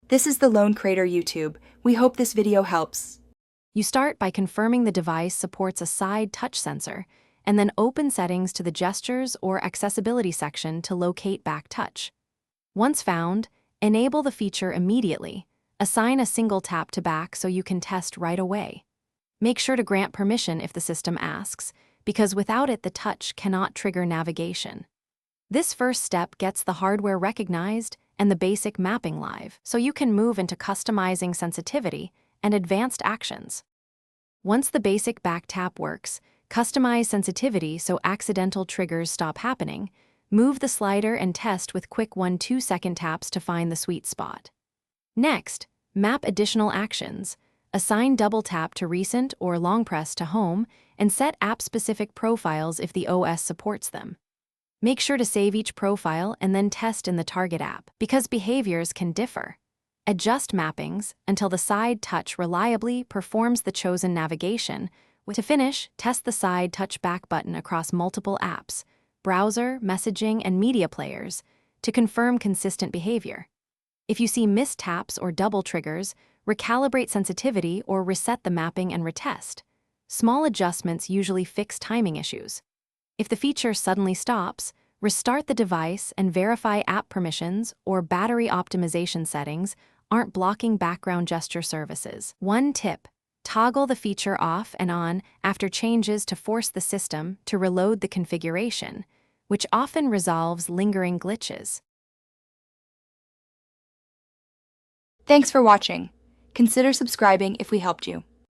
This is the Lone Crater YouTube. We hope this video helps. You start by confirming the device supports a side touch sensor, and then open settings to the gestures or accessibility section to locate back touch. Once found, enable the feature immediately. Assign a single tap to back so you can test right away. Make sure to grant permission if the system asks, because without it the touch cannot trigger navigation. This first step gets the hardware recognized and the basic mapping live, so you can move into customizing sensitivity and advanced actions. Once the basic back tap works, customize sensitivity so accidental triggers stop happening. Move the slider and test with quick 1-2 second taps to find the sweet spot. Next, map additional actions. Assign double tap to recent or long press to home, and set app-specific profiles if the OS supports them. Make sure to save each profile and then test in the target app, because behaviors can differ. Adjust mappings until the side touch reliably performs the chosen navigation. To finish, test the side touch back button across multiple apps, browser, messaging, and media players to confirm consistent behavior. If you see missed taps or double triggers, recalibrate sensitivity or reset the mapping and retest. Small adjustments usually fix timing issues. If the feature suddenly stops, restart the device and verify app permissions or battery optimization settings aren't blocking background gesture services. One tip: toggle the feature off and on after changes to force the system to reload the configuration, which often resolves lingering glitches. Thanks for watching. Consider subscribing if we helped you.